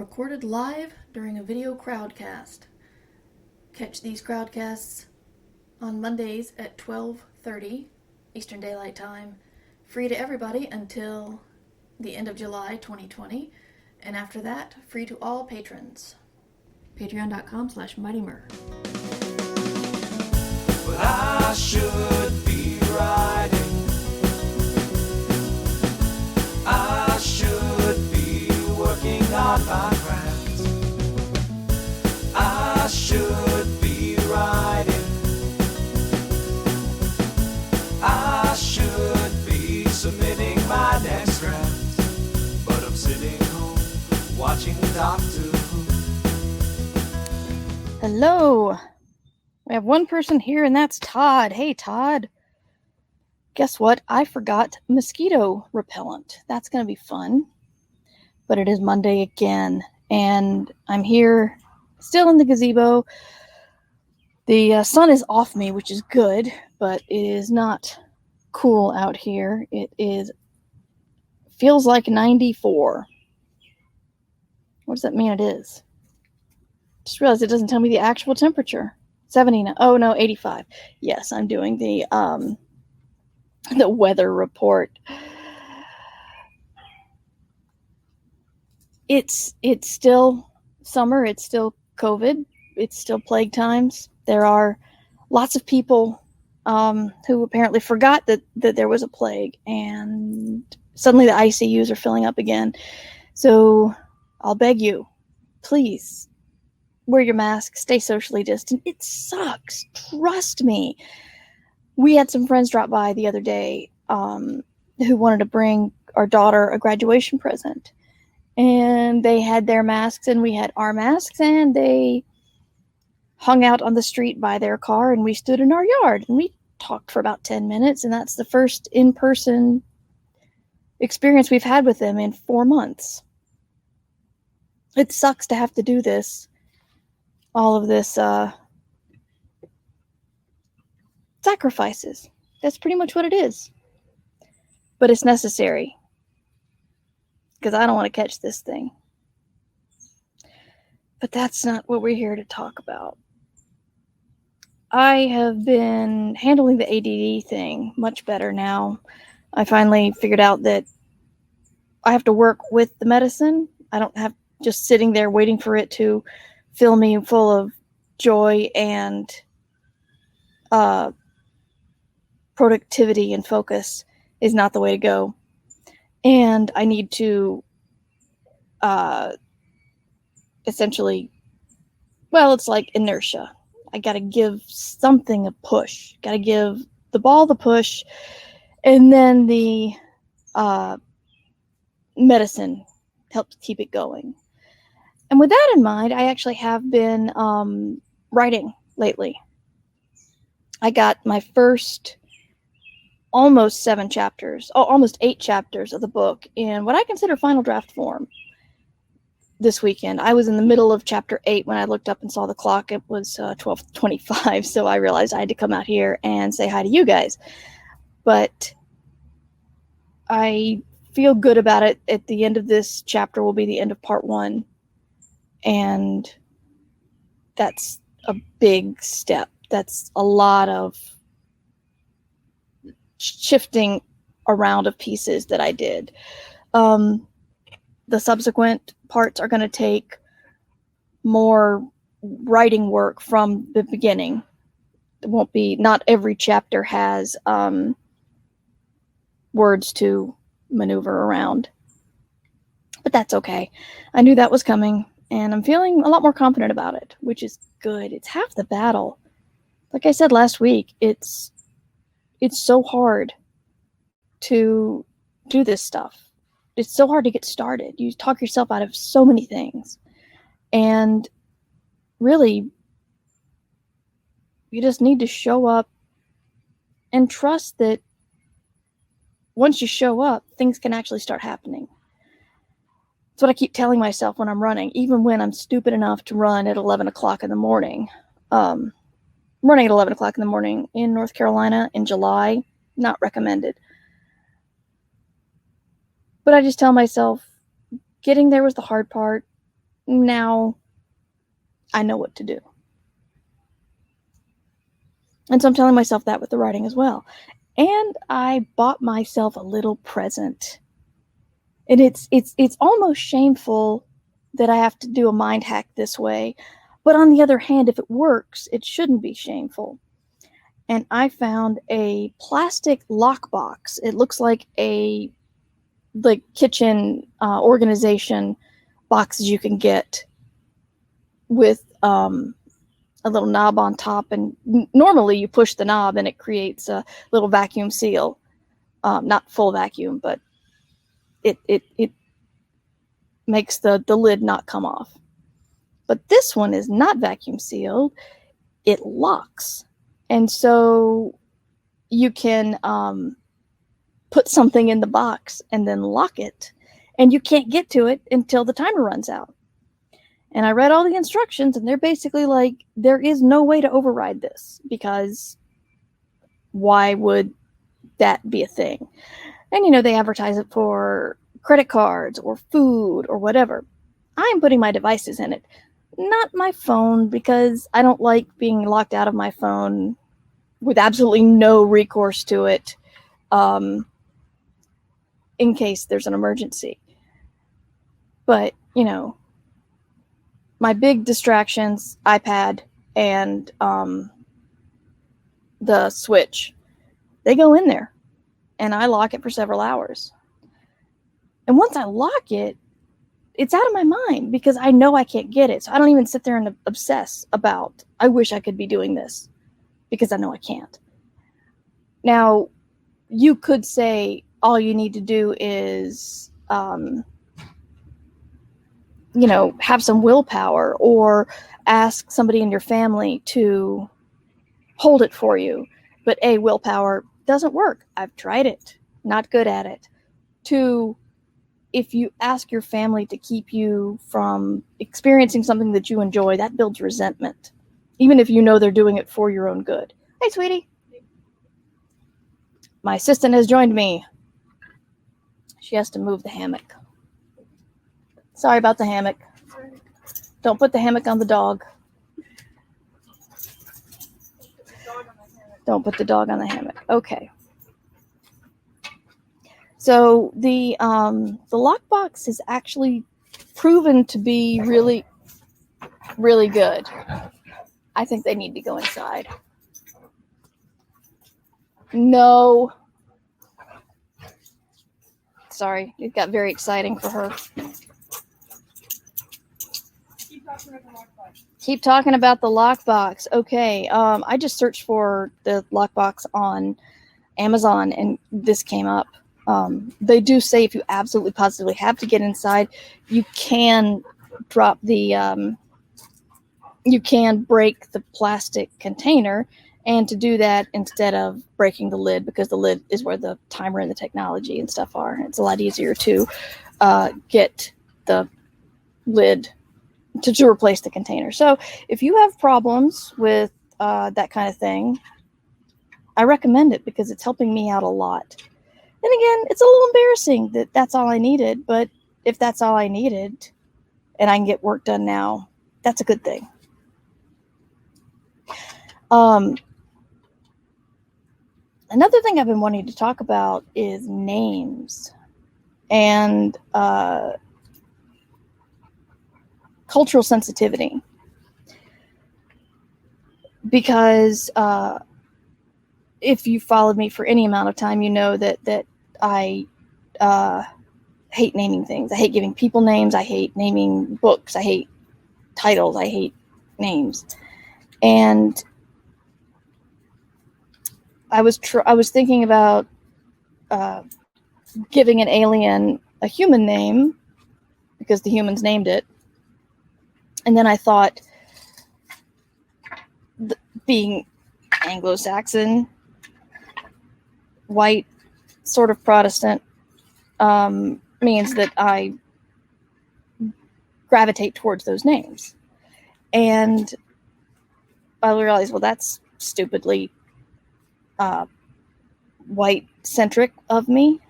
recorded live during a video crowdcast. Catch these crowdcasts on Mondays at 12:30 Eastern Daylight Time, free to everybody until the end of July 2020, and after that, free to all patrons. Patreon.com/MightyMur. But I should be riding. I should be working on my craft. I should be riding. I should be submitting my next draft. But I'm sitting home watching Doctor Who. Hello. We have one person here, and that's Todd. Hey, Todd. Guess what? I forgot mosquito repellent. That's going to be fun. But it is Monday again, and I'm here still in the gazebo. The sun is off me, which is good, but it is not cool out here. Feels like 94. What does that mean it is? Just realized it doesn't tell me the actual temperature. 70. Oh no, 85. Yes, I'm doing the weather report. It's still summer. It's still COVID. It's still plague times. There are lots of people who apparently forgot that there was a plague, and suddenly the ICUs are filling up again. So I'll beg you, please, wear your mask, stay socially distant. It sucks. Trust me. We had some friends drop by the other day who wanted to bring our daughter a graduation present. And they had their masks and we had our masks, and they hung out on the street by their car, and we stood in our yard and we talked for about 10 minutes. And that's the first in-person experience we've had with them in 4 months. It sucks to have to do this. All of this sacrifices. That's pretty much what it is. But it's necessary, because I don't want to catch this thing. But that's not what we're here to talk about. I have been handling the ADD thing much better now. I finally figured out that I have to work with the medicine. I don't have just sitting there waiting for it to fill me full of joy and productivity and focus is not the way to go. And I need to essentially, well, it's like inertia. I got to give something a push. Got to give the ball the push, and then the medicine helps keep it going. And with that in mind, I actually have been writing lately. I got my first almost 8 chapters of the book in what I consider final draft form this weekend. I was in the middle of chapter 8 when I looked up and saw the clock. It was 12:25, so I realized I had to come out here and say hi to you guys. But I feel good about it. At the end of this chapter will be the end of part 1. And that's a big step. That's a lot of shifting around of pieces that I did. The subsequent parts are going to take more writing work from the beginning. It won't be, not every chapter has words to maneuver around. But that's okay. I knew that was coming. And I'm feeling a lot more confident about it, which is good. It's half the battle. Like I said last week, it's so hard to do this stuff. It's so hard to get started. You talk yourself out of so many things. And really, you just need to show up and trust that once you show up, things can actually start happening. That's what I keep telling myself when I'm running, even when I'm stupid enough to run at 11 o'clock in the morning. Running at 11 o'clock in the morning in North Carolina in July, not recommended. But I just tell myself, getting there was the hard part. Now I know what to do. And so I'm telling myself that with the writing as well. And I bought myself a little present. And it's almost shameful that I have to do a mind hack this way. But on the other hand, if it works, it shouldn't be shameful. And I found a plastic lockbox. It looks like a kitchen organization boxes you can get with a little knob on top, and normally you push the knob and it creates a little vacuum seal. Not full vacuum, but it makes the lid not come off. But this one is not vacuum sealed. It locks. And so you can put something in the box and then lock it. And you can't get to it until the timer runs out. And I read all the instructions, and they're basically like, there is no way to override this, because why would that be a thing? And, they advertise it for credit cards or food or whatever. I'm putting my devices in it, not my phone, because I don't like being locked out of my phone with absolutely no recourse to it in case there's an emergency. But, my big distractions, iPad and the Switch, they go in there, and I lock it for several hours. And once I lock it, it's out of my mind, because I know I can't get it. So I don't even sit there and obsess about, I wish I could be doing this, because I know I can't. Now, you could say all you need to do is have some willpower, or ask somebody in your family to hold it for you. But A, willpower doesn't work. I've tried it. Not good at it. 2, if you ask your family to keep you from experiencing something that you enjoy, that builds resentment, even if you know they're doing it for your own good. Hey, sweetie. My assistant has joined me. She has to move the hammock. Sorry about the hammock. Don't put the hammock on the dog. Don't put the dog on the hammock. Okay. So the lockbox is actually proven to be really, really good. I think they need to go inside. No. Sorry, it got very exciting for her. Keep talking about the lockbox. Okay, I just searched for the lockbox on Amazon, and this came up. They do say if you absolutely positively have to get inside, you can drop the, you can break the plastic container, and to do that instead of breaking the lid, because the lid is where the timer and the technology and stuff are. It's a lot easier to get the lid to replace the container. So if you have problems with that kind of thing, I recommend it, because it's helping me out a lot. And again, it's a little embarrassing that that's all I needed, but if that's all I needed and I can get work done now, that's a good thing. Another thing I've been wanting to talk about is names and cultural sensitivity, because if you followed me for any amount of time, you know that I hate naming things. I hate giving people names. I hate naming books. I hate titles. I hate names. And I was thinking about giving an alien a human name, because the humans named it. And then I thought, being Anglo-Saxon, white, sort of Protestant, means that I gravitate towards those names. And I realized, well, that's stupidly white-centric of me.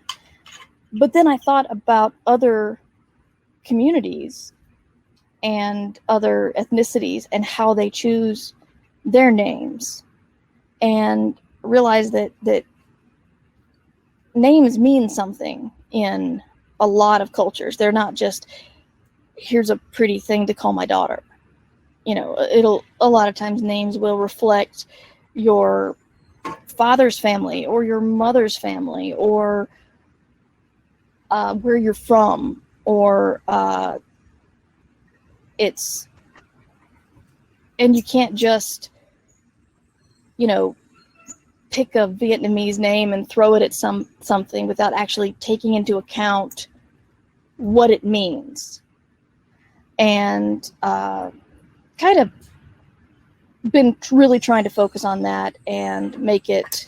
But then I thought about other communities and other ethnicities and how they choose their names, and realize that names mean something in a lot of cultures. They're not just, here's a pretty thing to call my daughter. You know, a lot of times names will reflect your father's family or your mother's family, or where you're from, or and you can't just, you know, pick a Vietnamese name and throw it at something without actually taking into account what it means. And kind of been really trying to focus on that and make it,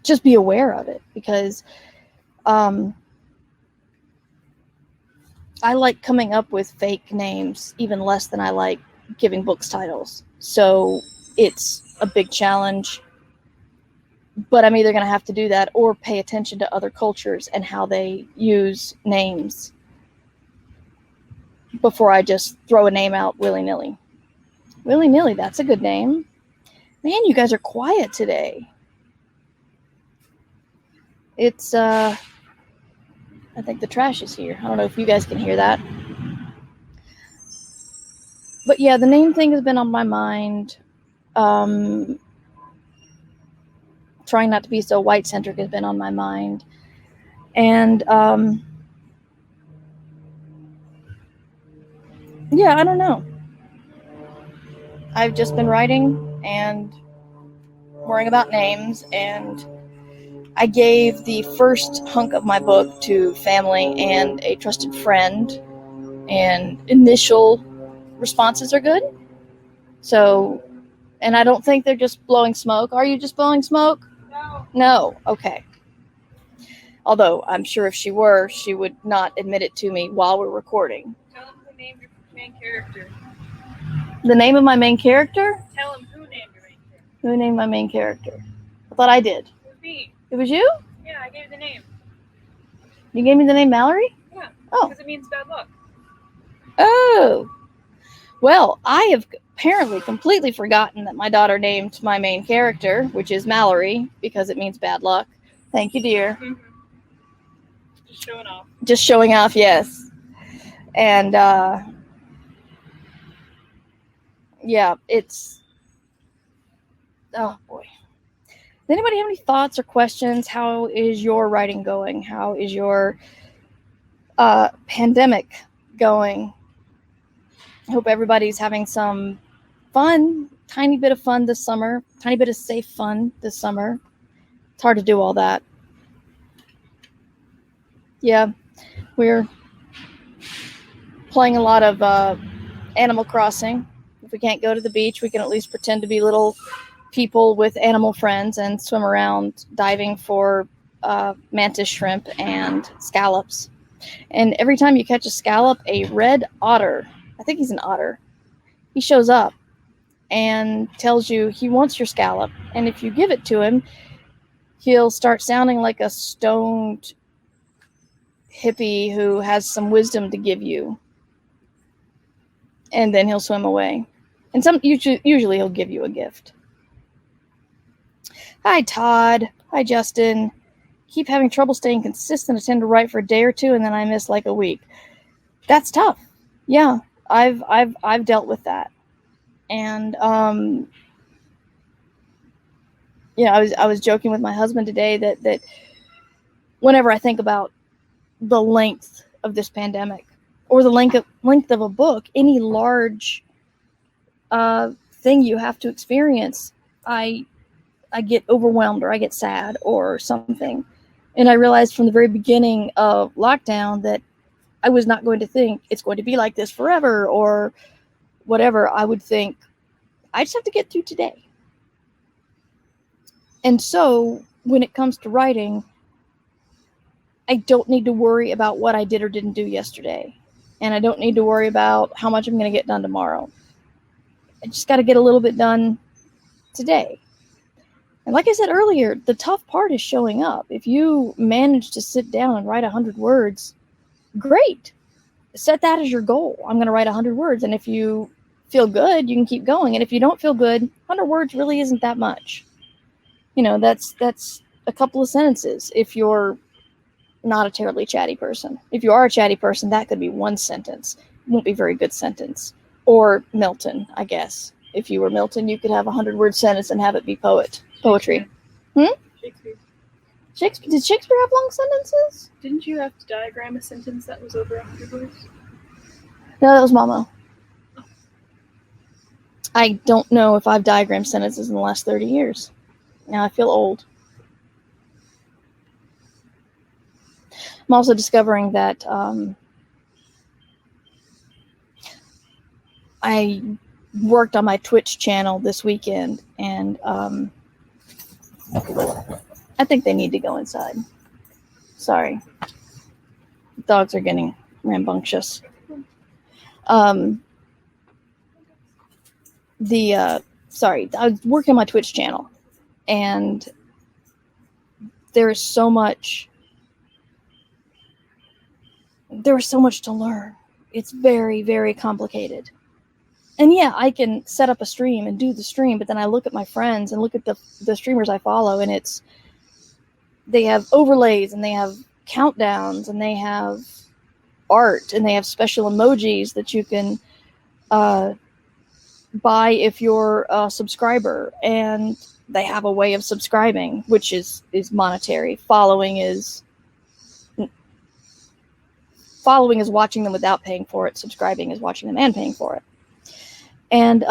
just be aware of it, because I like coming up with fake names even less than I like giving books titles. So it's a big challenge, but I'm either going to have to do that or pay attention to other cultures and how they use names before I just throw a name out willy-nilly. Willy-nilly, that's a good name. Man, you guys are quiet today. It's, I think the trash is here. I don't know if you guys can hear that. But yeah, the name thing has been on my mind. Trying not to be so white-centric has been on my mind. And, yeah, I don't know. I've just been writing and worrying about names, and I gave the first hunk of my book to family and a trusted friend, and initial responses are good. So, and I don't think they're just blowing smoke. Are you just blowing smoke? No. No. Okay. Although I'm sure if she were, she would not admit it to me while we're recording. Tell him who named your main character. The name of my main character? Tell him who named your main character. Who named my main character? I thought I did. It was me. It was you? Yeah, I gave the name. You gave me the name Mallory? Yeah. Oh. Because it means bad luck. Oh. Well, I have apparently completely forgotten that my daughter named my main character, which is Mallory, because it means bad luck. Thank you, dear. Mm-hmm. Just showing off. Just showing off, yes. And, yeah, it's, oh boy. Does anybody have any thoughts or questions? How is your writing going? How is your pandemic going? I hope everybody's having some fun, tiny bit of fun this summer, tiny bit of safe fun this summer. It's hard to do all that. Yeah, we're playing a lot of Animal Crossing. If we can't go to the beach, we can at least pretend to be little people with animal friends and swim around diving for mantis shrimp and scallops. And every time you catch a scallop, a red otter, I think he's an otter, he shows up and tells you he wants your scallop. And if you give it to him, he'll start sounding like a stoned hippie who has some wisdom to give you. And then he'll swim away. And usually he'll give you a gift. Hi, Todd. Hi, Justin. Keep having trouble staying consistent. I tend to write for a day or two, and then I miss like a week. That's tough. Yeah, I've dealt with that. And I was joking with my husband today that whenever I think about the length of this pandemic, or the length of a book, any large thing you have to experience, I get overwhelmed, or I get sad or something. And I realized from the very beginning of lockdown that I was not going to think it's going to be like this forever or whatever. I would think, I just have to get through today. And so when it comes to writing, I don't need to worry about what I did or didn't do yesterday. And I don't need to worry about how much I'm going to get done tomorrow. I just got to get a little bit done today. And like I said earlier, the tough part is showing up. If you manage to sit down and write 100 words, great. set that as your goal. I'm going to write 100 words. And if you feel good, you can keep going. And if you don't feel good, 100 words really isn't that much. That's a couple of sentences if you're not a terribly chatty person. If you are a chatty person, that could be one sentence. It won't be a very good sentence. Or Milton, I guess. If you were Milton, you could have a 100-word sentence and have it be poetry. Shakespeare. Shakespeare? Did Shakespeare have long sentences? Didn't you have to diagram a sentence that was over 100 words? No, that was Mama. I don't know if I've diagrammed sentences in the last 30 years. Now I feel old. I'm also discovering that I worked on my Twitch channel this weekend, and I think they need to go inside. Sorry. Dogs are getting rambunctious. Sorry, I was working on my Twitch channel, and there was so much to learn. It's very, very complicated. And yeah, I can set up a stream and do the stream, but then I look at my friends and look at the streamers I follow, and they have overlays, and they have countdowns, and they have art, and they have special emojis that you can buy if you're a subscriber, and they have a way of subscribing, which is monetary. Following is watching them without paying for it. Subscribing is watching them and paying for it. And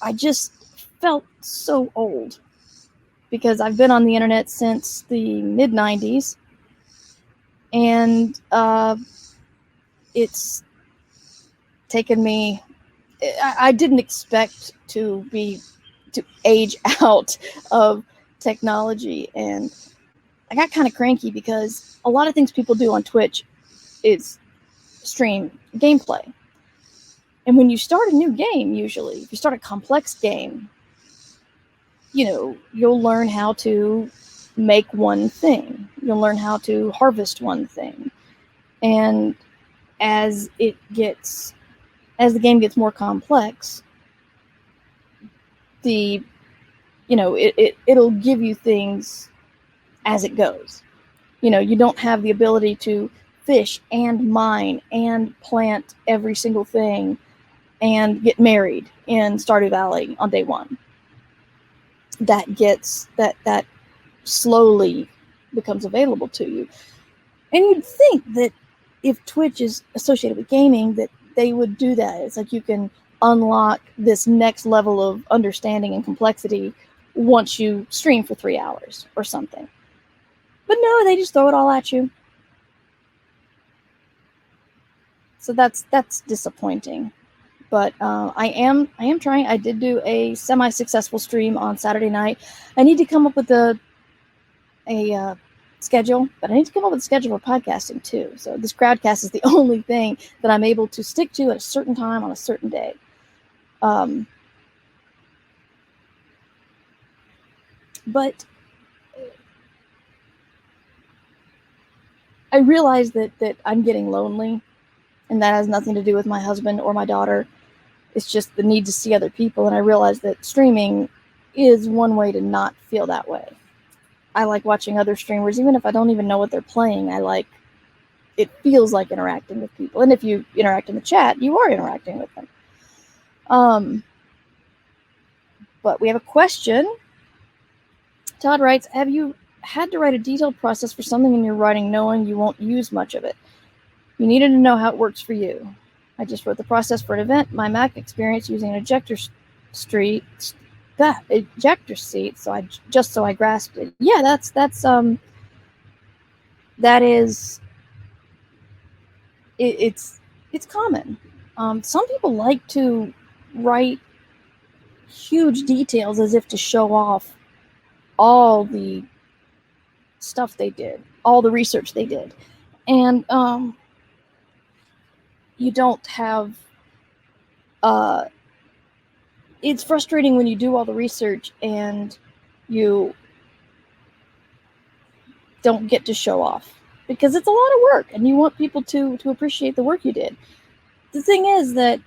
I just felt so old because I've been on the internet since the mid-90s, and it's taken me. I didn't expect to age out of technology, and I got kind of cranky because a lot of things people do on Twitch is stream gameplay. And when you start a new game, usually, if you start a complex game, you'll learn how to make one thing. You'll learn how to harvest one thing. And as the game gets more complex, it'll give you things as it goes. You don't have the ability to fish and mine and plant every single thing and get married in Stardew Valley on day one. That slowly becomes available to you. And you'd think that if Twitch is associated with gaming, that they would do that. It's like you can unlock this next level of understanding and complexity once you stream for 3 hours or something. But no, they just throw it all at you. So that's disappointing. But I am trying. I did do a semi-successful stream on Saturday night. I need to come up with a schedule, but I need to come up with a schedule for podcasting too. So this crowdcast is the only thing that I'm able to stick to at a certain time on a certain day. But I realize that I'm getting lonely, and that has nothing to do with my husband or my daughter. It's just the need to see other people, and I realize that streaming is one way to not feel that way. I like watching other streamers, even if I don't even know what they're playing. It feels like interacting with people. And if you interact in the chat, you are interacting with them. But we have a question. Todd writes, have you had to write a detailed process for something in your writing knowing you won't use much of it? You needed to know how it works for you. I just wrote the process for an event. My Mac experience using an ejector seat. So I grasped it. Yeah, it's common. Some people like to write huge details as if to show off all the stuff they did, all the research they did. And you don't have it's frustrating when you do all the research and you don't get to show off. because it's a lot of work and you want people to appreciate the work you did. The thing is that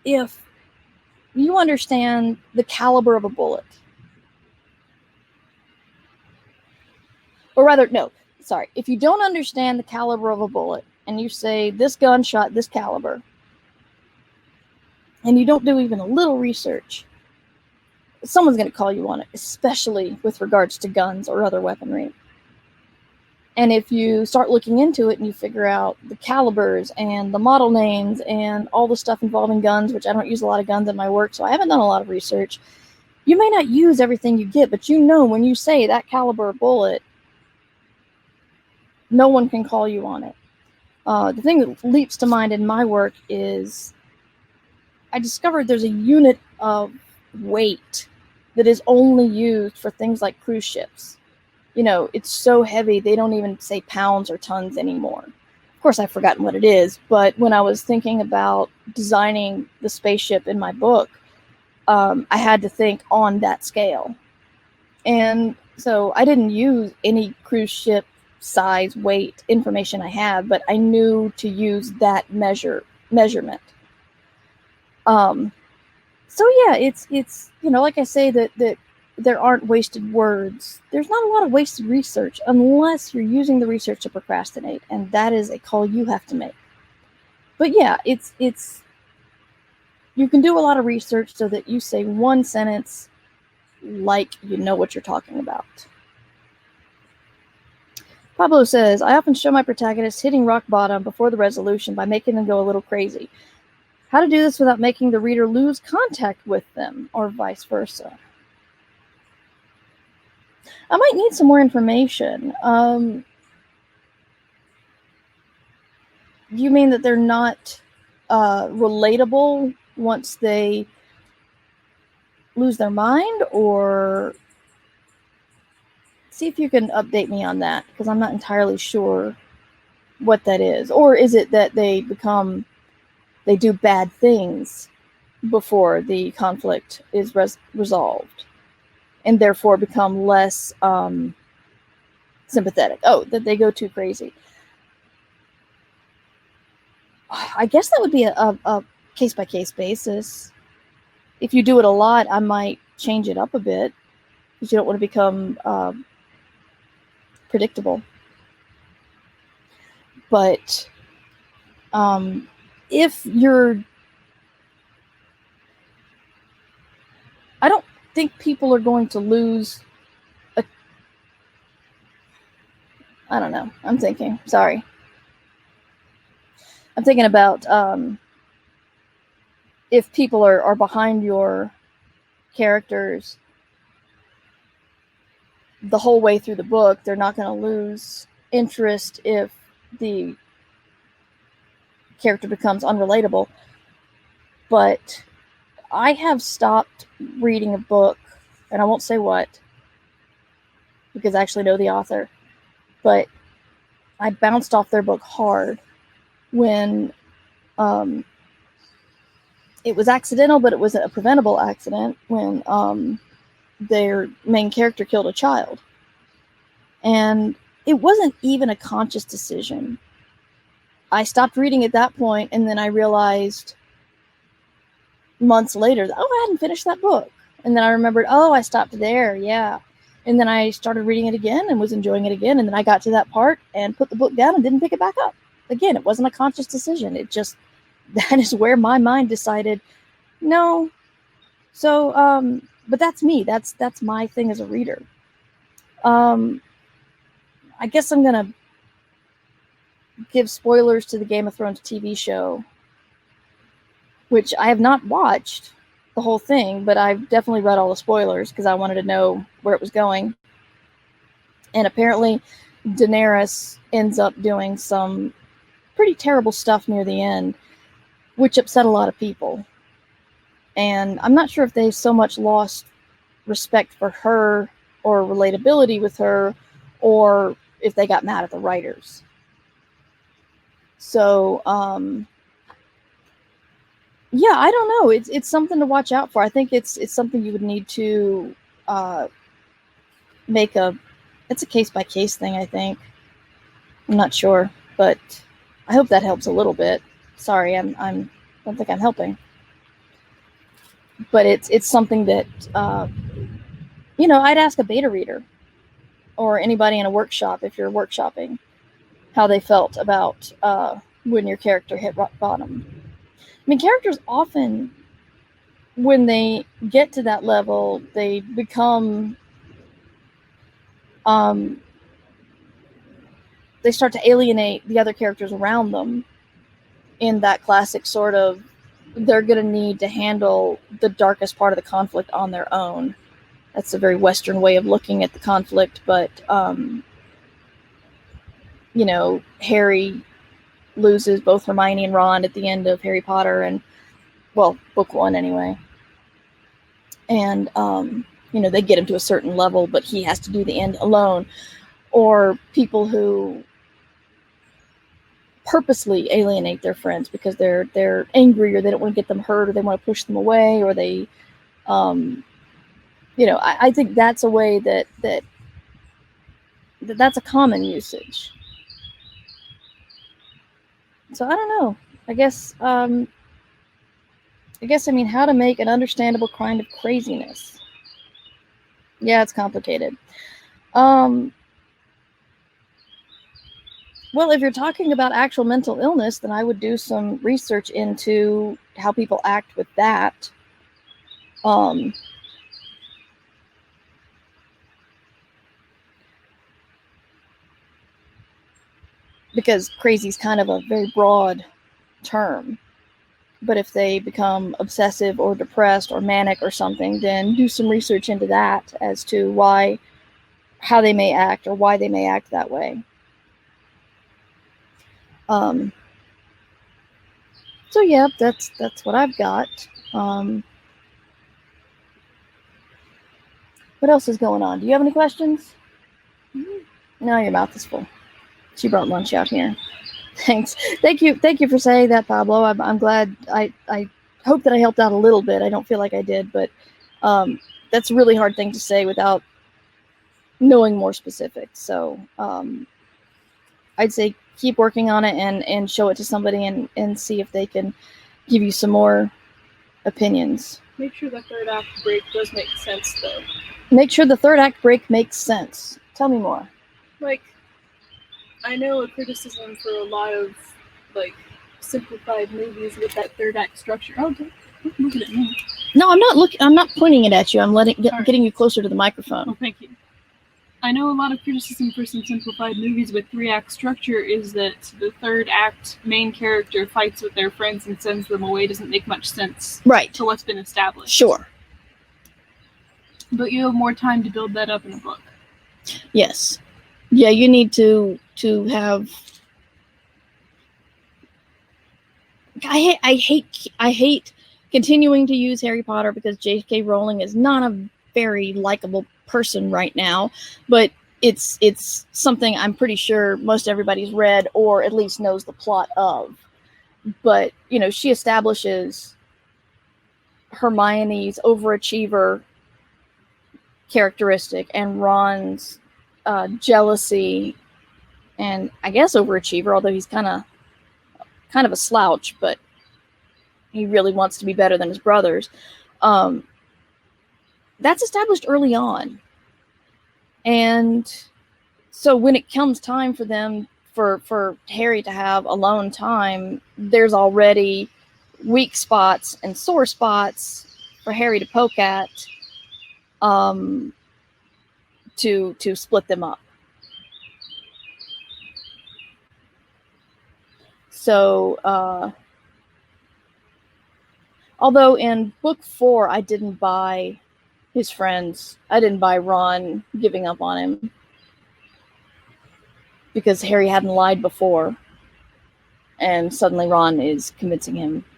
if you understand the caliber of a bullet, or rather, no, sorry, if you don't understand the caliber of a bullet and you say this gun shot this caliber, and you don't do even a little research, someone's going to call you on it, especially with regards to guns or other weaponry. And if you start looking into it and you figure out the calibers and the model names and all the stuff involving guns, which I don't use a lot of guns in my work, so I haven't done a lot of research, you may not use everything you get, but you know when you say that caliber bullet, no one can call you on it. The thing that leaps to mind in my work is I discovered there's a unit of weight that is only used for things like cruise ships. You know, it's so heavy, they don't even say pounds or tons anymore. Of course, I've forgotten what it is, but when I was thinking about designing the spaceship in my book, I had to think on that scale. And so I didn't use any cruise ship size, weight information I have, but I knew to use that measurement. So yeah, it's you know, like I say that there aren't wasted words. There's not a lot of wasted research unless you're using the research to procrastinate, and that is a call you have to make. But yeah, it's you can do a lot of research so that you say one sentence like you know what you're talking about. Pablo says, I often show my protagonists hitting rock bottom before the resolution by making them go a little crazy. How to do this without making the reader lose contact with them, or vice versa. I might need some more information. You mean that they're not relatable once they lose their mind? Or see if you can update me on that, because I'm not entirely sure what that is. Or is it that they do bad things before the conflict is resolved, and therefore become less sympathetic? Oh, that they go too crazy. I guess that would be a case-by-case basis. If you do it a lot, I might change it up a bit, because you don't want to become predictable. But if you're... I don't think people are going to lose I don't know. I'm thinking. Sorry. I'm thinking about if people are behind your characters the whole way through the book, they're not going to lose interest if the character becomes unrelatable. But I have stopped reading a book, and I won't say what, because I actually know the author, but I bounced off their book hard when it was accidental, but it was a preventable accident when their main character killed a child. And it wasn't even a conscious decision. I stopped reading at that point, and then I realized months later, oh, I hadn't finished that book. And then I remembered, oh, I stopped there, yeah. And then I started reading it again and was enjoying it again. And then I got to that part and put the book down and didn't pick it back up. Again, it wasn't a conscious decision. It just, that is where my mind decided, no. So, but that's me. That's my thing as a reader. I guess I'm going to give spoilers to the Game of Thrones TV show, which I have not watched the whole thing, but I've definitely read all the spoilers because I wanted to know where it was going. And apparently Daenerys ends up doing some pretty terrible stuff near the end, which upset a lot of people. And I'm not sure if they so much lost respect for her or relatability with her, or if they got mad at the writers. So, yeah, I don't know. It's something to watch out for. I think it's something you would need to make a it's a case-by-case thing, I think. I'm not sure, but I hope that helps a little bit. Sorry, I don't think I'm helping. But it's something that, I'd ask a beta reader or anybody in a workshop, if you're workshopping, how they felt about when your character hit rock bottom. I mean, characters often, when they get to that level, they become, they start to alienate the other characters around them in that classic sort of, they're going to need to handle the darkest part of the conflict on their own. That's a very Western way of looking at the conflict, but, Harry loses both Hermione and Ron at the end of Harry Potter, and, well, book 1 anyway. And, they get him to a certain level, but he has to do the end alone. Or people who purposely alienate their friends because they're angry, or they don't want to get them hurt, or they want to push them away, or they, I think that's a way that's a common usage. So I don't know. I guess, how to make an understandable kind of craziness. Yeah, it's complicated. Well, if you're talking about actual mental illness, then I would do some research into how people act with that. Because crazy is kind of a very broad term. But if they become obsessive or depressed or manic or something, then do some research into that as to how they may act or why they may act that way. So yeah, that's what I've got. What else is going on? Do you have any questions? No, your mouth is full. She brought lunch out here. Thanks. Thank you for saying that, Pablo. I'm glad. I hope that I helped out a little bit. I don't feel like I did, but that's a really hard thing to say without knowing more specifics. So I'd say keep working on it and show it to somebody and see if they can give you some more opinions. Make sure the third act break does make sense, though. Make sure the third act break makes sense. Tell me more. Like, I know a criticism for a lot of, simplified movies with that third act structure. Oh, don't look at me. No, I'm not pointing it at you. I'm getting you closer to the microphone. Oh, thank you. I know a lot of criticism for some simplified movies with 3-act structure is that the third act main character fights with their friends and sends them away doesn't make much sense. Right. To what's been established. Sure. But you have more time to build that up in a book. Yes. Yeah, you need to have. I hate continuing to use Harry Potter because J.K. Rowling is not a very likable person right now, but it's something I'm pretty sure most everybody's read or at least knows the plot of. But she establishes Hermione's overachiever characteristic and Ron's jealousy and I guess overachiever, although he's kind of a slouch, but he really wants to be better than his brothers. That's established early on. And so when it comes time for them, for Harry to have alone time, there's already weak spots and sore spots for Harry to poke at, to split them up. So, although in book 4, I didn't buy his friends. I didn't buy Ron giving up on him because Harry hadn't lied before. And suddenly Ron is convinced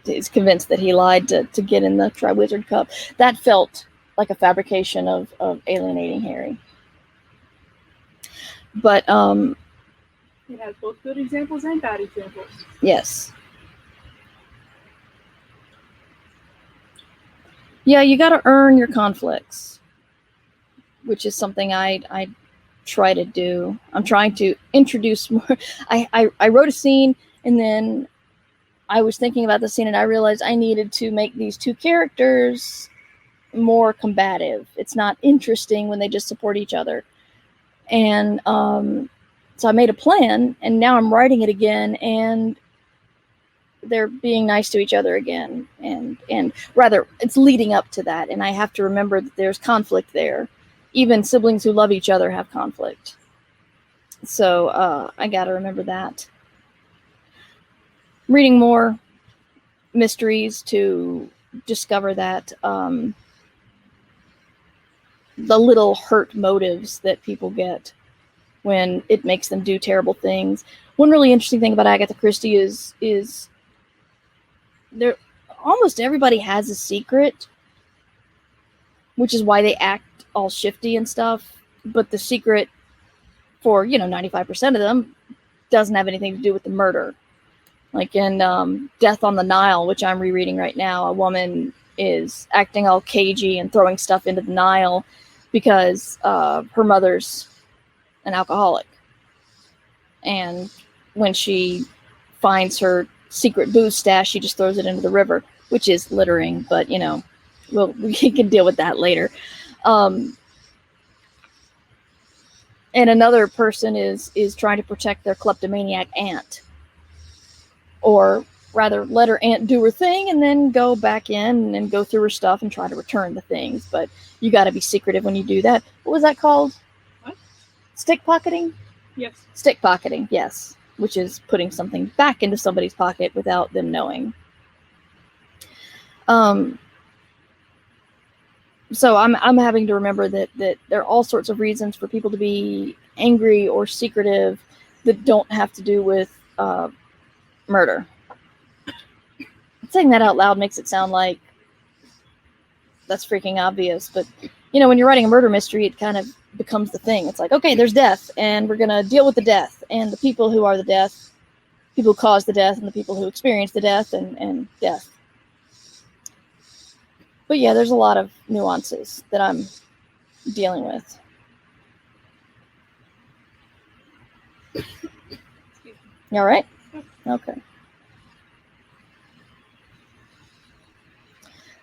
that he lied to get in the Triwizard Cup. That felt like a fabrication of alienating Harry. But, it has both good examples and bad examples. Yes. Yeah, you got to earn your conflicts, which is something I try to do. I'm trying to introduce more. I wrote a scene, and then I was thinking about the scene, and I realized I needed to make these two characters more combative. It's not interesting when they just support each other. And so I made a plan, and now I'm writing it again, and they're being nice to each other again. And rather, it's leading up to that, and I have to remember that there's conflict there. Even siblings who love each other have conflict. So I got to remember that. Reading more mysteries to discover that the little hurt motives that people get when it makes them do terrible things. One really interesting thing about Agatha Christie is there almost everybody has a secret, which is why they act all shifty and stuff. But the secret for 95% of them doesn't have anything to do with the murder. Like in Death on the Nile, which I'm rereading right now, a woman is acting all cagey and throwing stuff into the Nile because her mother's an alcoholic. And when she finds her secret booze stash, she just throws it into the river, which is littering, but we can deal with that later. And another person is trying to protect their kleptomaniac aunt, or rather let her aunt do her thing and then go back in and go through her stuff and try to return the things. But you got to be secretive when you do that. What was that called? What? Stick pocketing? Yes. Stick Pocketing, yes. Which is putting something back into somebody's pocket without them knowing. So I'm having to remember that there are all sorts of reasons for people to be angry or secretive that don't have to do with murder. Saying that out loud makes it sound like that's freaking obvious, but when you're writing a murder mystery, it kind of becomes the thing. It's like, okay, there's death, and we're gonna deal with the death and the people who are the death, people who cause the death, and the people who experience the death and death. But yeah, there's a lot of nuances that I'm dealing with. You all right? Okay.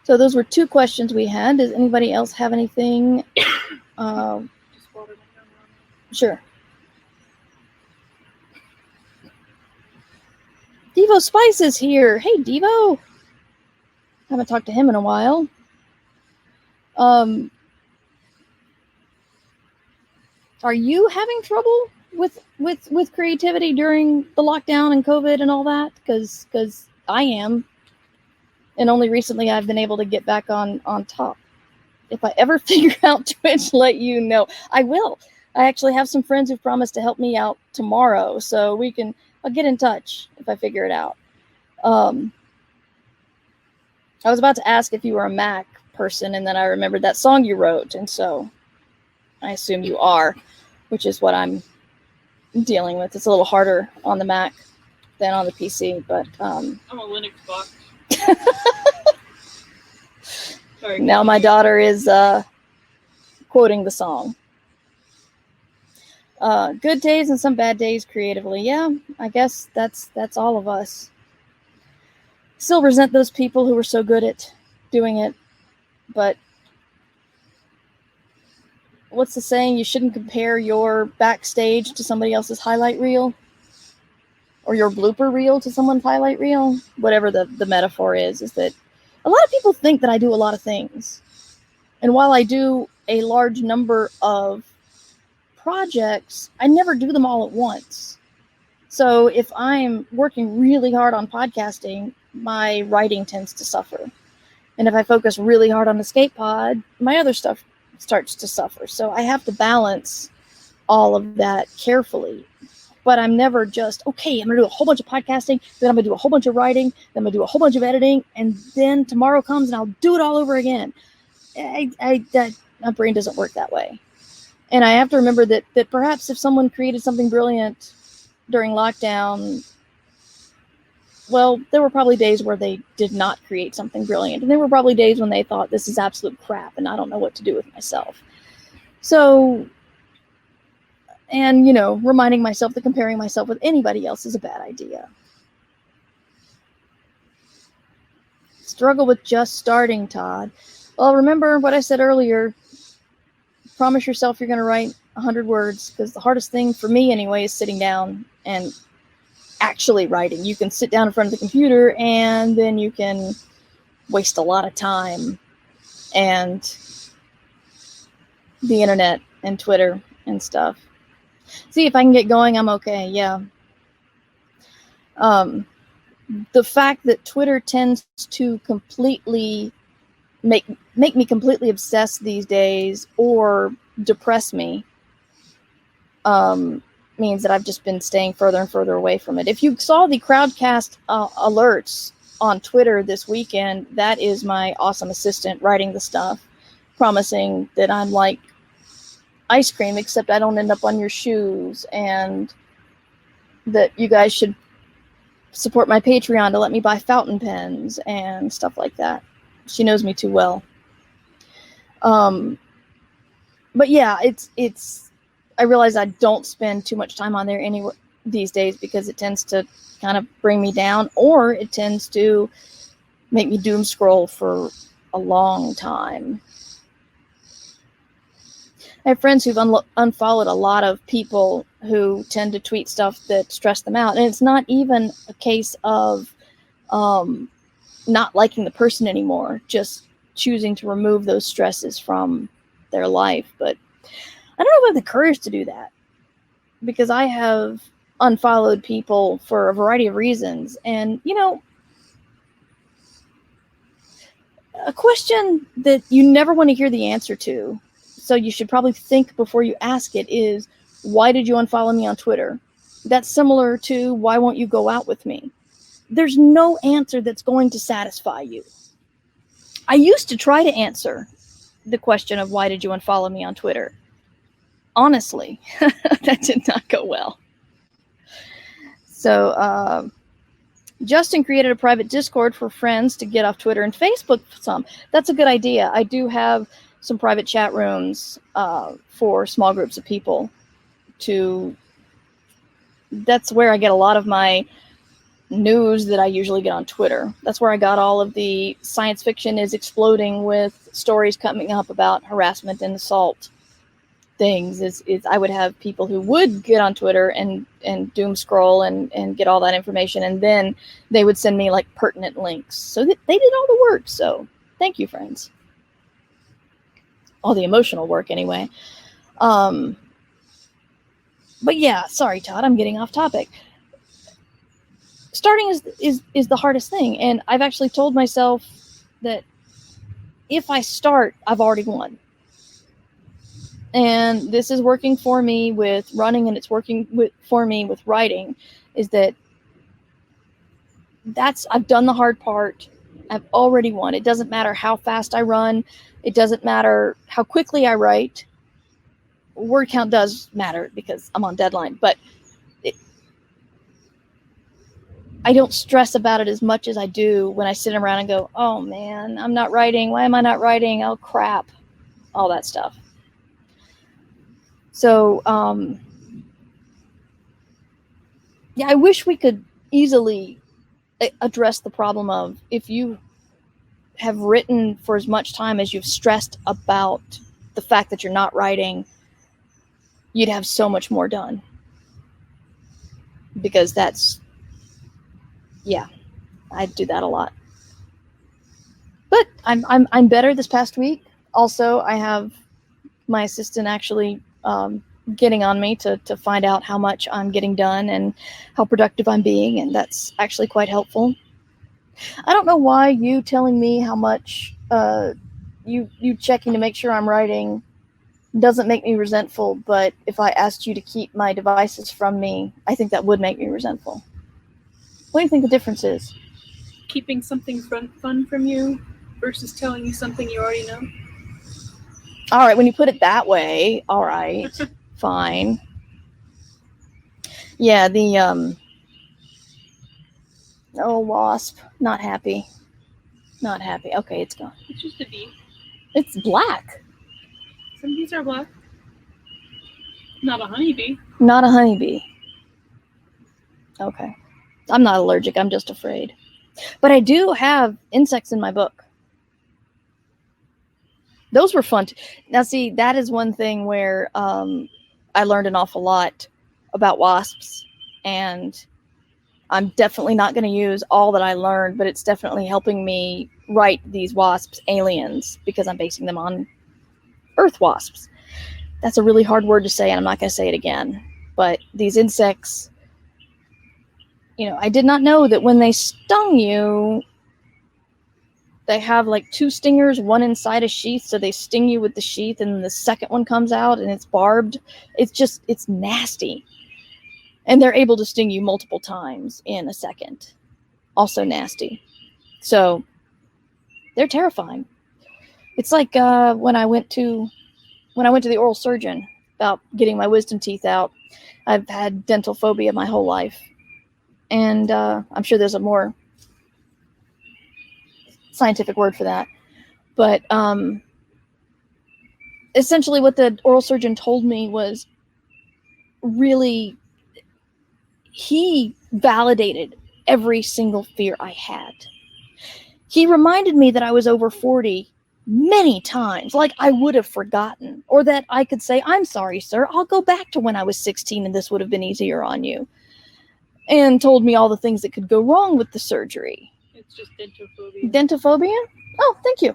So those were two questions we had. Does anybody else have anything? Sure. Devo Spice is here. Hey, Devo. Haven't talked to him in a while. Are you having trouble with creativity during the lockdown and COVID and all that? Because I am. And only recently I've been able to get back on top. If I ever figure out Twitch, let you know. I will. I actually have some friends who've promised to help me out tomorrow, so I'll get in touch if I figure it out. I was about to ask if you were a Mac person, and then I remembered that song you wrote, and so I assume you are, which is what I'm dealing with. It's a little harder on the Mac than on the PC, but I'm a Linux box. Sorry, now my daughter is quoting the song. Good days and some bad days creatively. Yeah, I guess that's all of us. Still resent those people who were so good at doing it, but what's the saying? You shouldn't compare your backstage to somebody else's highlight reel, or your blooper reel to someone's highlight reel. Whatever the metaphor is that a lot of people think that I do a lot of things. And while I do a large number of projects, I never do them all at once. So if I'm working really hard on podcasting, my writing tends to suffer. And if I focus really hard on Escape Pod, my other stuff starts to suffer. So I have to balance all of that carefully. But I'm never just, okay, I'm going to do a whole bunch of podcasting, then I'm going to do a whole bunch of writing, then I'm going to do a whole bunch of editing, and then tomorrow comes and I'll do it all over again. My brain doesn't work that way. And I have to remember that perhaps if someone created something brilliant during lockdown, well, there were probably days where they did not create something brilliant. And there were probably days when they thought, this is absolute crap and I don't know what to do with myself. So And, you know, reminding myself that comparing myself with anybody else is a bad idea. Struggle with just starting, Todd. Well, remember what I said earlier. Promise yourself you're going to write 100 words, because the hardest thing for me anyway is sitting down and actually writing. You can sit down in front of the computer and then you can waste a lot of time and the internet and Twitter and stuff. See, if I can get going, I'm okay. Yeah. The fact that Twitter tends to completely make me completely obsessed these days or depress me means that I've just been staying further and further away from it. If you saw the Crowdcast alerts on Twitter this weekend, that is my awesome assistant writing the stuff, promising that I'm like ice cream, except I don't end up on your shoes, and that you guys should support my Patreon to let me buy fountain pens and stuff like that. She knows me too well. But yeah, it's I realize I don't spend too much time on there anyway these days, because it tends to kind of bring me down, or it tends to make me doom scroll for a long time. I have friends who've unfollowed a lot of people who tend to tweet stuff that stress them out. And it's not even a case of not liking the person anymore, just choosing to remove those stresses from their life. But I don't know if I have the courage to do that, because I have unfollowed people for a variety of reasons. And, you know, a question that you never want to hear the answer to, so you should probably think before you ask it, is, why did you unfollow me on Twitter? That's similar to, why won't you go out with me? There's no answer that's going to satisfy you. I used to try to answer the question of, why did you unfollow me on Twitter? Honestly, that did not go well. So, Justin created a private Discord for friends to get off Twitter and Facebook some. That's a good idea. I do have some private chat rooms for small groups of people. That's where I get a lot of my news that I usually get on Twitter. That's where I got all of the science fiction is exploding with stories coming up about harassment and assault things. Is I would have people who would get on Twitter and doom scroll and get all that information, and then they would send me like pertinent links. So they did all the work. So thank you, friends. All the emotional work anyway. But yeah, sorry, Todd, I'm getting off topic. Starting is the hardest thing. And I've actually told myself that if I start, I've already won. And this is working for me with running, and it's working for me with writing, is that I've done the hard part. I've already won. It doesn't matter how fast I run. It doesn't matter how quickly I write. Word count does matter because I'm on deadline, but I don't stress about it as much as I do when I sit around and go, oh man, I'm not writing. Why am I not writing? Oh crap. All that stuff. So, yeah, I wish we could easily address the problem of, if you have written for as much time as you've stressed about the fact that you're not writing, you'd have so much more done. Because yeah, I do that a lot. But I'm better this past week. Also, I have my assistant actually getting on me to find out how much I'm getting done and how productive I'm being, and that's actually quite helpful. I don't know why you telling me how much you checking to make sure I'm writing doesn't make me resentful, but if I asked you to keep my devices from me, I think that would make me resentful. What do you think the difference is? Keeping something fun from you versus telling you something you already know. All right, when you put it that way, all right, fine. Yeah, the wasp, not happy. Not happy. Okay, it's gone. It's just a bee. It's black. Some bees are black. Not a honeybee. Not a honeybee. Okay. I'm not allergic. I'm just afraid. But I do have insects in my book. Those were fun. Now, see, that is one thing where I learned an awful lot about wasps. And I'm definitely not going to use all that I learned, but it's definitely helping me write these wasps aliens because I'm basing them on earth wasps. That's a really hard word to say, and I'm not going to say it again. But these insects, I did not know that when they stung you, they have like 2 stingers, one inside a sheath, so they sting you with the sheath, and the second one comes out and it's barbed. It's nasty. And they're able to sting you multiple times in a second. Also nasty. So they're terrifying. It's like when I went to the oral surgeon about getting my wisdom teeth out. I've had dental phobia my whole life. And I'm sure there's a more scientific word for that. But essentially what the oral surgeon told me was really, he validated every single fear I had. He reminded me that I was over 40 many times, like I would have forgotten, or that I could say, I'm sorry, sir, I'll go back to when I was 16 and this would have been easier on you. And told me all the things that could go wrong with the surgery. It's just dentophobia. Dentophobia? Oh, thank you.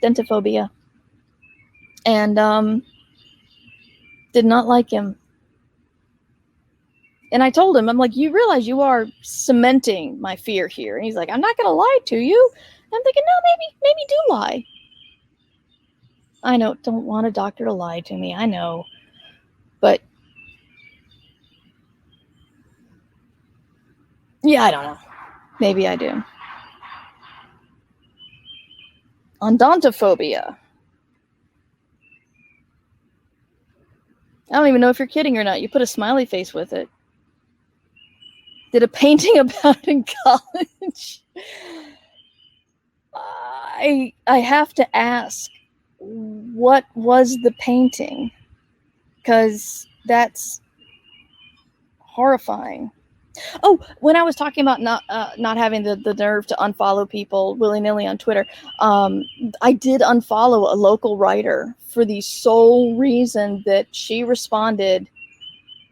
Dentophobia. And did not like him. And I told him, I'm like, you realize you are cementing my fear here. And he's like, I'm not going to lie to you. And I'm thinking, no, maybe do lie. I know, don't want a doctor to lie to me. I know. But yeah, I don't know. Maybe I do. Odontophobia. I don't even know if you're kidding or not. You put a smiley face with it. Did a painting about it in college. I have to ask, what was the painting? Because that's horrifying. Oh, when I was talking about not having the nerve to unfollow people willy-nilly on Twitter, I did unfollow a local writer for the sole reason that she responded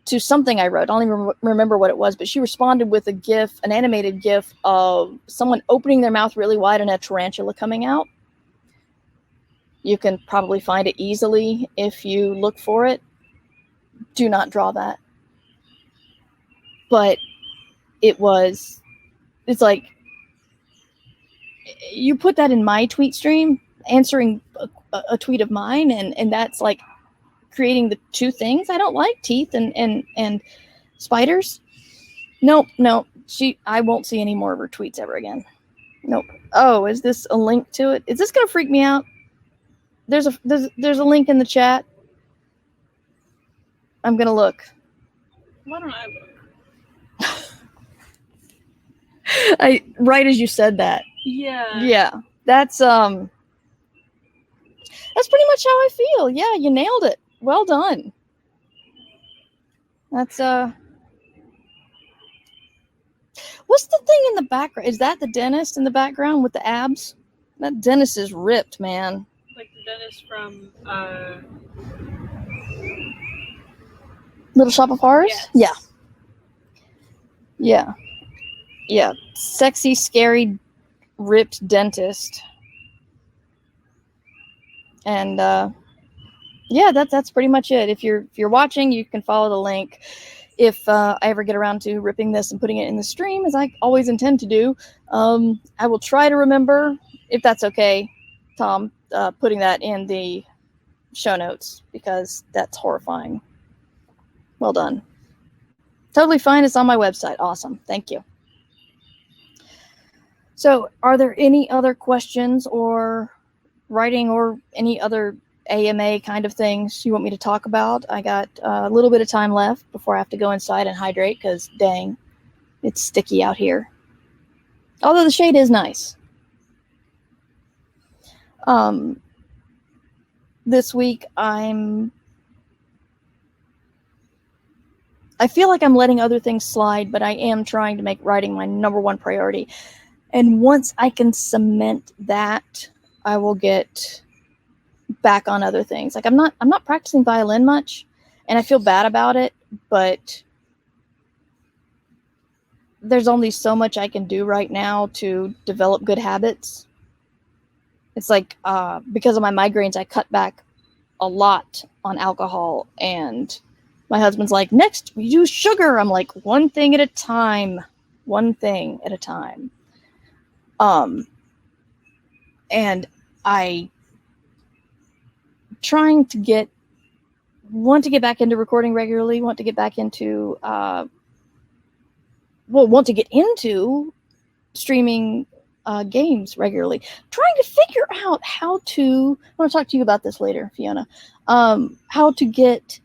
to something I wrote. I don't even remember what it was, but she responded with a GIF, an animated GIF of someone opening their mouth really wide and a tarantula coming out. You can probably find it easily if you look for it. Do not draw that. But it's like, you put that in my tweet stream, answering a tweet of mine, and that's like creating the 2 things I don't like, teeth and spiders. Nope. I won't see any more of her tweets ever again. Nope. Oh, is this a link to it? Is this gonna freak me out? There's a link in the chat. I'm gonna look. Why don't I look? Right as you said that. Yeah. That's pretty much how I feel. Yeah, you nailed it. Well done. That's what's the thing in the background? Is that the dentist in the background with the abs? That dentist is ripped, man. Like the dentist from Little Shop of Horrors? Yes. Yeah. Sexy, scary, ripped dentist. And yeah, that's pretty much it. If you're watching, you can follow the link. If I ever get around to ripping this and putting it in the stream, as I always intend to do, I will try to remember, if that's okay, Tom, putting that in the show notes, because that's horrifying. Well done. Totally fine. It's on my website. Awesome. Thank you. So, are there any other questions or writing or any other AMA kind of things you want me to talk about? I got a little bit of time left before I have to go inside and hydrate, because dang, it's sticky out here. Although the shade is nice. This week I'm I feel like I'm letting other things slide, but I am trying to make writing my number one priority. And once I can cement that, I will get back on other things. Like I'm not practicing violin much, and I feel bad about it, but there's only so much I can do right now to develop good habits. It's like because of my migraines, I cut back a lot on alcohol, and my husband's like, next we use sugar. I'm like, one thing at a time. And I want to get back into recording regularly, want to get into streaming games regularly, trying to figure out how to, I want to talk to you about this later, Fiona, how to get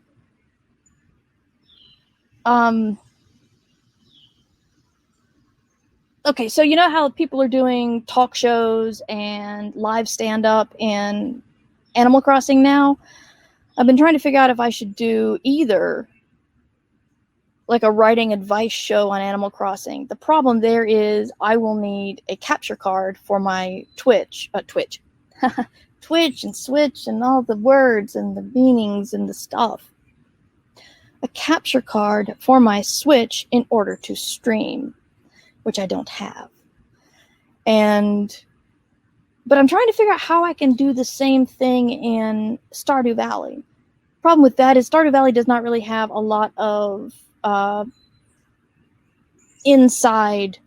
okay, so you know how people are doing talk shows and live stand-up in Animal Crossing now? I've been trying to figure out if I should do either like a writing advice show on Animal Crossing. The problem there is I will need a capture card for my Twitch and Switch and all the words and the meanings and the stuff. A capture card for my Switch in order to stream, which I don't have. But I'm trying to figure out how I can do the same thing in Stardew Valley. Problem with that is Stardew Valley does not really have a lot of inside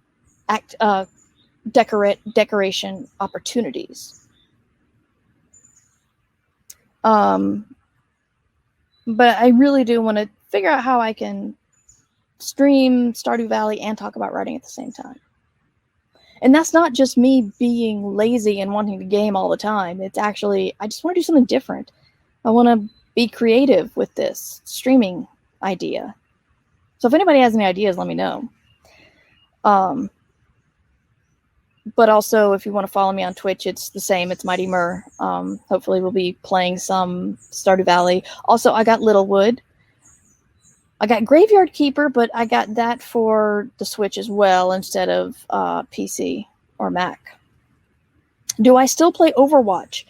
decoration opportunities. But I really do want to figure out how I can stream Stardew Valley and talk about writing at the same time. And that's not just me being lazy and wanting to game all the time. It's actually, I just want to do something different. I want to be creative with this streaming idea. So if anybody has any ideas, let me know. But also, if you want to follow me on Twitch, it's the same. It's Mighty Mur. Hopefully we'll be playing some Stardew Valley. Also, I got Littlewood. I got Graveyard Keeper, but I got that for the Switch as well instead of PC or Mac. Do I still play Overwatch?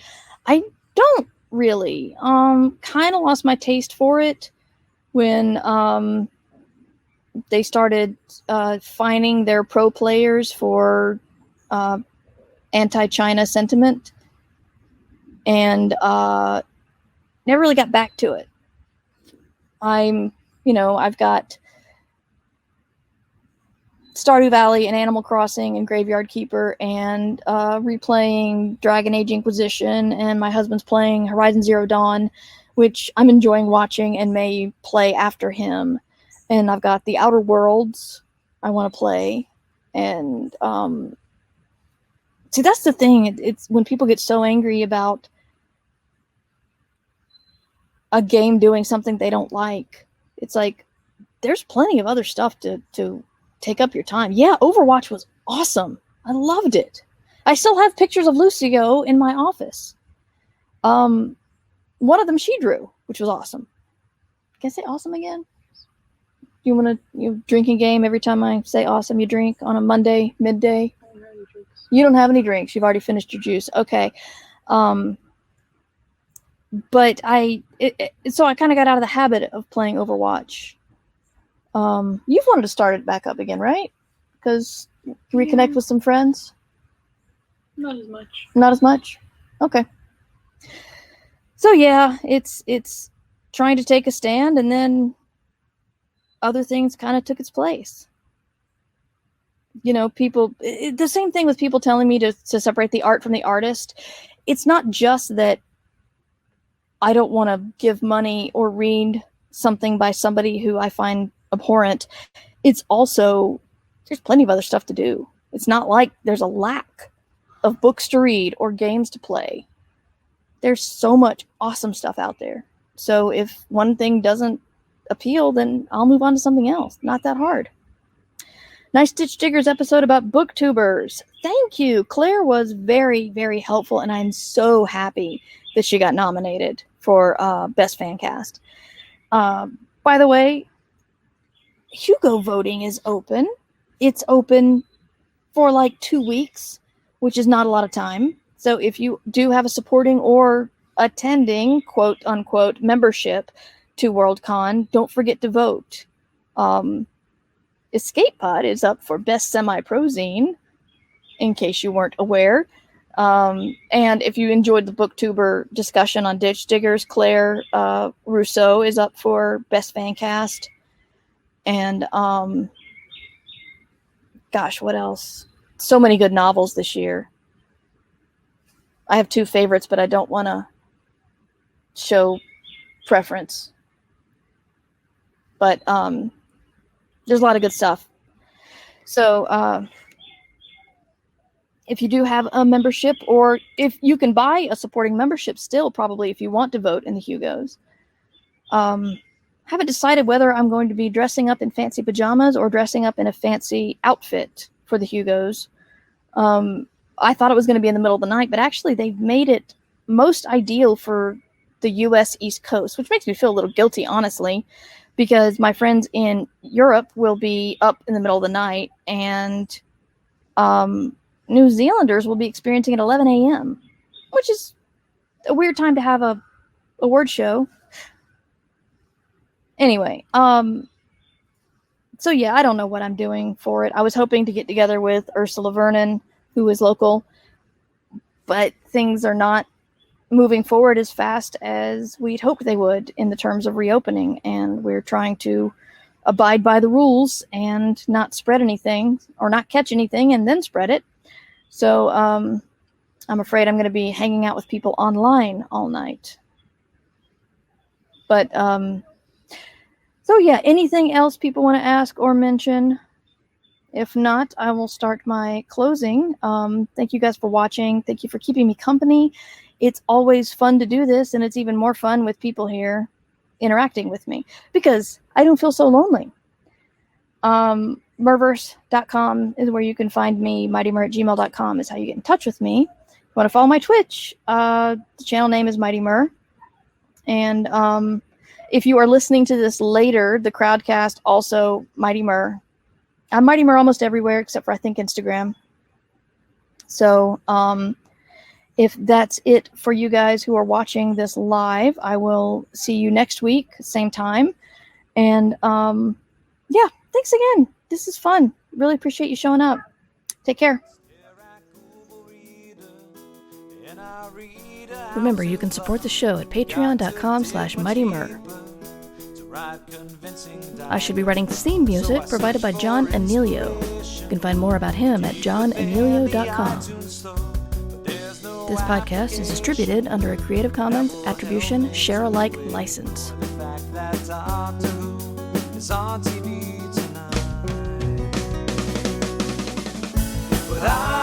I don't really. Kind of lost my taste for it when they started fining their pro players for anti-China sentiment, and never really got back to it. I've got Stardew Valley and Animal Crossing and Graveyard Keeper and replaying Dragon Age Inquisition, and my husband's playing Horizon Zero Dawn, which I'm enjoying watching and may play after him. And I've got The Outer Worlds I want to play. And see, that's the thing. It's when people get so angry about a game doing something they don't like. It's like, there's plenty of other stuff to take up your time. Yeah, Overwatch was awesome. I loved it. I still have pictures of Lucio in my office. One of them she drew, which was awesome. Can I say awesome again? You want to drinking game every time I say awesome, you drink on a Monday, midday? I don't have any drinks. You don't have any drinks. You've already finished your juice. Okay. But so I kind of got out of the habit of playing Overwatch. You've wanted to start it back up again, right? Because you reconnect with some friends? Not as much. Not as much? Okay. So yeah, it's trying to take a stand, and then other things kind of took its place. The same thing with people telling me to separate the art from the artist. It's not just that I don't want to give money or read something by somebody who I find abhorrent. It's also, there's plenty of other stuff to do. It's not like there's a lack of books to read or games to play. There's so much awesome stuff out there. So if one thing doesn't appeal, then I'll move on to something else. Not that hard. Nice Stitch Diggers episode about booktubers. Thank you. Claire was very, very helpful, and I'm so happy that she got nominated for Best Fan Cast. By the way, Hugo voting is open. It's open for like 2 weeks, which is not a lot of time. So if you do have a supporting or attending quote unquote membership to Worldcon, don't forget to vote. Escape Pod is up for Best Semi-Pro Zine, in case you weren't aware. And if you enjoyed the booktuber discussion on Ditch Diggers, Claire Rousseau is up for Best Fan Cast. And gosh, what else? So many good novels this year. I have 2 favorites, but I don't want to show preference. But there's a lot of good stuff. So if you do have a membership, or if you can buy a supporting membership still, probably, if you want to vote in the Hugos. Haven't decided whether I'm going to be dressing up in fancy pajamas or dressing up in a fancy outfit for the Hugos. I thought it was going to be in the middle of the night, but actually they've made it most ideal for the U.S. East Coast, which makes me feel a little guilty, honestly, because my friends in Europe will be up in the middle of the night, and New Zealanders will be experiencing at 11 a.m., which is a weird time to have a award show. Anyway, so yeah, I don't know what I'm doing for it. I was hoping to get together with Ursula Vernon, who is local, but things are not moving forward as fast as we'd hoped they would in the terms of reopening, and we're trying to abide by the rules and not spread anything, or not catch anything and then spread it. So I'm afraid I'm going to be hanging out with people online all night. But so yeah, anything else people want to ask or mention? If not, I will start my closing. Thank you guys for watching. Thank you for keeping me company. It's always fun to do this, and it's even more fun with people here interacting with me, because I don't feel so lonely. Merverse.com is where you can find me. MightyMer@gmail.com is how you get in touch with me. If you want to follow my Twitch, the channel name is Mighty Mer. And if you are listening to this later, the Crowdcast, also Mighty Mer. I'm Mighty Mer almost everywhere except for, I think, Instagram. So if that's it for you guys who are watching this live, I will see you next week, same time. And yeah, thanks again. This is fun. Really appreciate you showing up. Take care. Remember, you can support the show at patreon.com/mightymer. I should be writing theme music provided by John Anelio. You can find more about him at johnanelio.com. This podcast is distributed under a Creative Commons Attribution Share-alike license. But